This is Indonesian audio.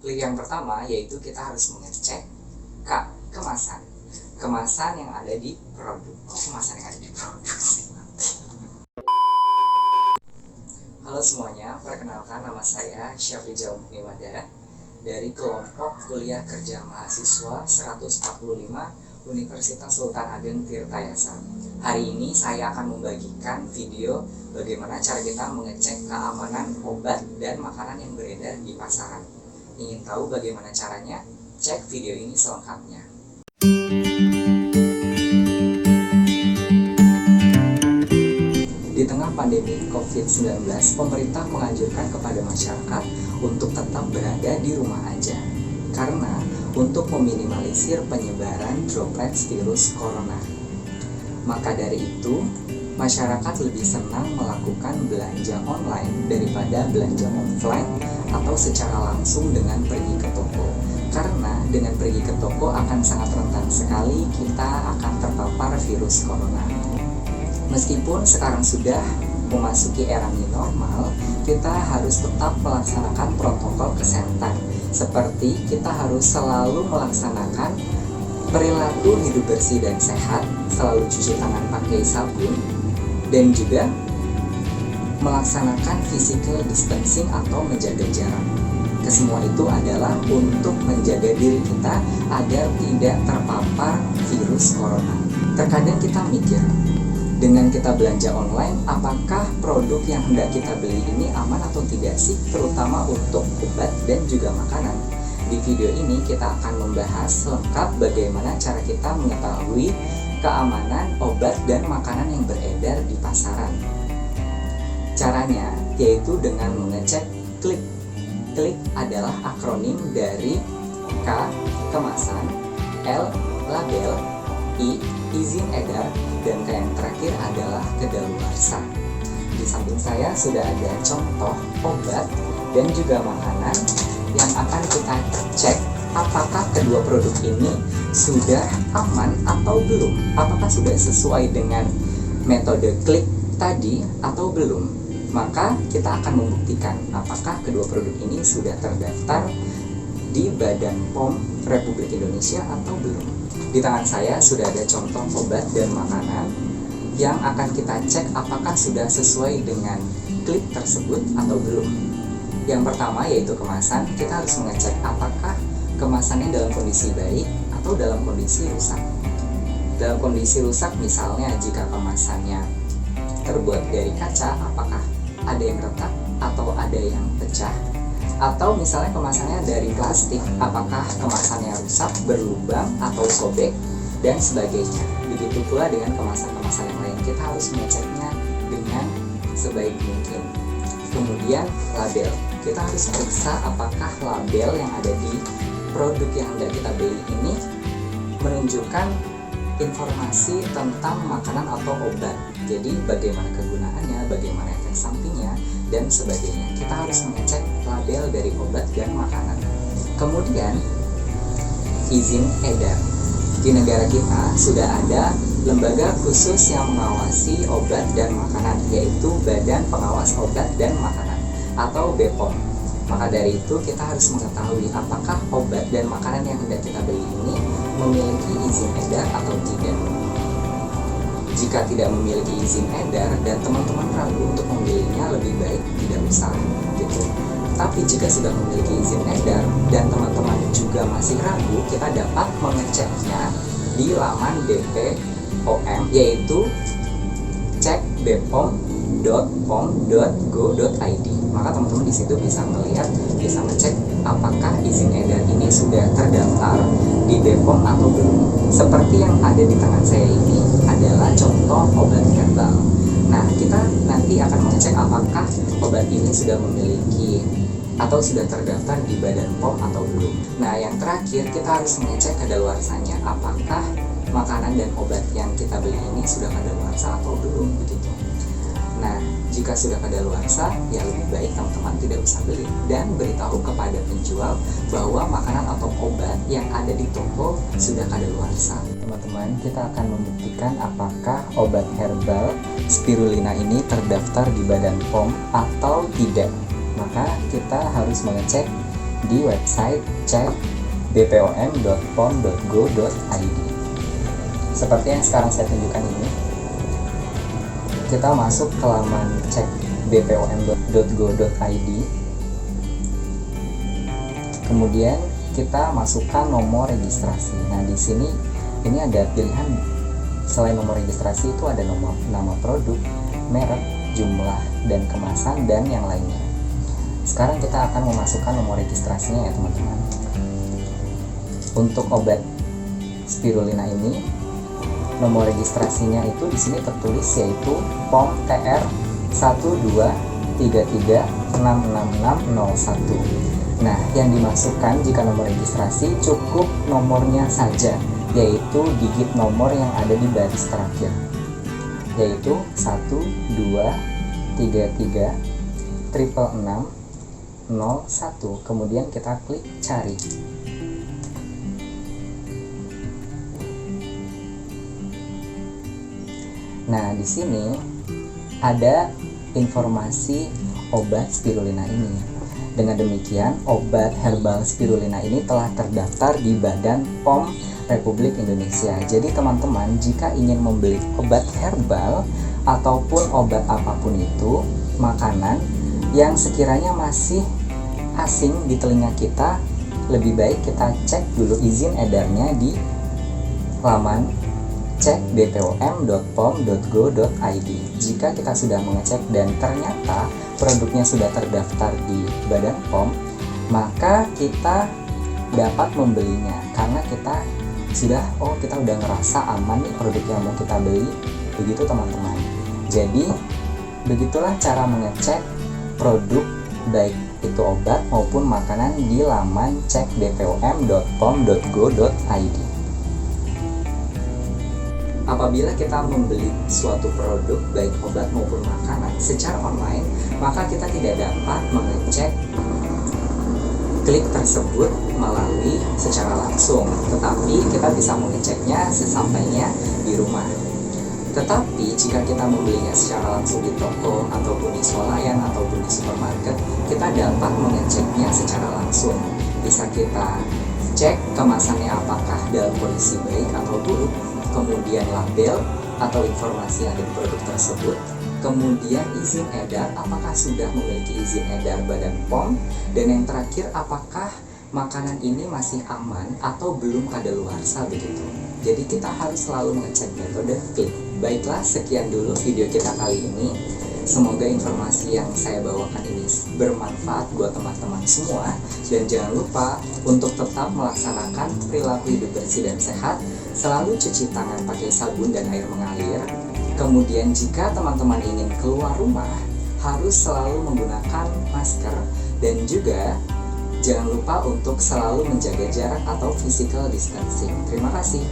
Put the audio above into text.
Klik yang pertama yaitu kita harus mengecek kemasan. Kemasan yang ada di produk. Kemasan yang ada di produk sih. Halo semuanya, perkenalkan nama saya Syafri Jauh Niwada dari kelompok kuliah kerja mahasiswa 145 Universitas Sultan Ageng Tirtayasa. Hari ini saya akan membagikan video bagaimana cara kita mengecek keamanan obat dan makanan yang beredar di pasaran. Ingin tahu bagaimana caranya? Cek video ini selengkapnya. Di tengah pandemi COVID-19, pemerintah menganjurkan kepada masyarakat untuk tetap berada di rumah aja. Karena untuk meminimalisir penyebaran droplet virus corona. Maka dari itu, masyarakat lebih senang melakukan belanja online daripada belanja offline atau secara langsung dengan pergi ke toko. Karena dengan pergi ke toko akan sangat rentan sekali kita akan terpapar virus corona. Meskipun sekarang sudah memasuki era new normal, kita harus tetap melaksanakan protokol kesehatan. Seperti kita harus selalu melaksanakan perilaku hidup bersih dan sehat, selalu cuci tangan pakai sabun, dan juga melaksanakan physical distancing atau menjaga jarak. Kesemua itu adalah untuk menjaga diri kita agar tidak terpapar virus corona. Terkadang kita mikir, dengan kita belanja online, apakah produk yang hendak kita beli ini aman atau tidak sih, terutama untuk obat dan juga makanan. Di video ini kita akan membahas lengkap bagaimana cara kita mengetahui keamanan obat dan makanan yang beredar di pasaran. Caranya yaitu dengan mengecek klik. Klik adalah akronim dari K, kemasan, L, label, I, izin edar, dan K yang terakhir adalah kedaluarsa. Di samping saya sudah ada contoh obat dan juga makanan yang akan kita cek apakah kedua produk ini sudah aman atau belum, apakah sudah sesuai dengan metode klik tadi atau belum. Maka kita akan membuktikan apakah kedua produk ini sudah terdaftar di Badan POM Republik Indonesia atau belum. Di tangan saya sudah ada contoh obat dan makanan yang akan kita cek apakah sudah sesuai dengan klik tersebut atau belum. Yang pertama yaitu kemasan. Kita harus mengecek apakah kemasannya dalam kondisi baik atau dalam kondisi rusak. Dalam kondisi rusak misalnya jika kemasannya terbuat dari kaca, apakah ada yang retak atau ada yang pecah. Atau misalnya kemasannya dari plastik, apakah kemasannya rusak, berlubang atau sobek, dan sebagainya. Begitu pula dengan kemasan-kemasan yang lain, kita harus mengeceknya dengan sebaik mungkin. Kemudian label, kita harus periksa apakah label yang ada di produk yang hendak kita beli ini menunjukkan informasi tentang makanan atau obat. Jadi bagaimana kegunaannya, bagaimana efek sampingnya, dan sebagainya. Kita harus mengecek label dari obat dan makanan. Kemudian izin edar. Di negara kita sudah ada lembaga khusus yang mengawasi obat dan makanan, yaitu Badan Pengawas Obat dan Makanan atau BPOM. Maka dari itu kita harus mengetahui apakah obat dan makanan yang hendak kita beli ini memiliki izin edar atau tidak. Jika tidak memiliki izin edar dan teman-teman ragu untuk membelinya, lebih baik tidak usah gitu. Tapi jika sudah memiliki izin edar dan teman-teman juga masih ragu, kita dapat mengeceknya di laman BPOM, yaitu cek bpom.pom.go.id. Maka teman-teman di situ bisa melihat, bisa ngecek apakah izin edar ini sudah terdaftar di BPOM atau belum. Seperti yang ada di tangan saya ini adalah contoh obat herbal. Nah, kita nanti akan mengecek apakah obat ini sudah memiliki atau sudah terdaftar di Badan POM atau belum. Nah, yang terakhir kita harus mengecek kadaluarsanya, apakah makanan dan obat yang kita beli ini sudah kadaluarsa atau belum begitu. Nah, jika sudah kadaluarsa, ya lebih baik teman-teman tidak usah beli dan beritahu kepada penjual bahwa makanan atau obat yang ada di toko sudah kadaluarsa. Teman-teman, kita akan membuktikan apakah obat herbal spirulina ini terdaftar di Badan POM atau tidak. Maka kita harus mengecek di website cek bpom.pom.go.id. Seperti yang sekarang saya tunjukkan ini, kita masuk ke laman cek bpom.go.id. Kemudian kita masukkan nomor registrasi. Nah, di sini ini ada pilihan selain nomor registrasi itu ada nama produk, merek, jumlah, dan kemasan, dan yang lainnya. Sekarang kita akan memasukkan nomor registrasinya ya teman-teman. Untuk obat spirulina ini, nomor registrasinya itu di sini tertulis yaitu POM TR 123366601. Nah, yang dimasukkan jika nomor registrasi cukup nomornya saja, yaitu digit nomor yang ada di baris terakhir, yaitu 123366601. Kemudian kita klik cari. Nah, di sini ada informasi obat spirulina ini. Dengan demikian, obat herbal spirulina ini telah terdaftar di Badan POM Republik Indonesia. Jadi teman-teman, jika ingin membeli obat herbal ataupun obat apapun itu, makanan yang sekiranya masih asing di telinga kita, lebih baik kita cek dulu izin edarnya di laman cek bpom.pom.go.id. Jika kita sudah mengecek dan ternyata produknya sudah terdaftar di Badan POM, maka kita dapat membelinya karena kita udah ngerasa aman nih produk yang mau kita beli. Begitu teman-teman. Jadi begitulah cara mengecek produk baik itu obat maupun makanan di laman cek bpom.pom.go.id. Apabila kita membeli suatu produk baik obat maupun makanan secara online, maka kita tidak dapat mengecek klik tersebut melalui secara langsung, tetapi kita bisa mengeceknya sesampainya di rumah. Tetapi jika kita membelinya secara langsung di toko ataupun di swalayan ataupun di supermarket, kita dapat mengeceknya secara langsung. Bisa kita cek kemasannya apakah dalam kondisi baik atau buruk, kemudian label atau informasi yang ada di produk tersebut, kemudian izin edar, apakah sudah memiliki izin edar Badan POM, dan yang terakhir apakah makanan ini masih aman atau belum kadaluarsa begitu. Jadi kita harus selalu mengecek metode klik. Baiklah, sekian dulu video kita kali ini. Semoga informasi yang saya bawakan ini bermanfaat buat teman-teman semua, dan jangan lupa untuk tetap melaksanakan perilaku hidup bersih dan sehat. Selalu cuci tangan pakai sabun dan air mengalir. Kemudian jika teman-teman ingin keluar rumah, harus selalu menggunakan masker, dan juga jangan lupa untuk selalu menjaga jarak atau physical distancing. Terima kasih.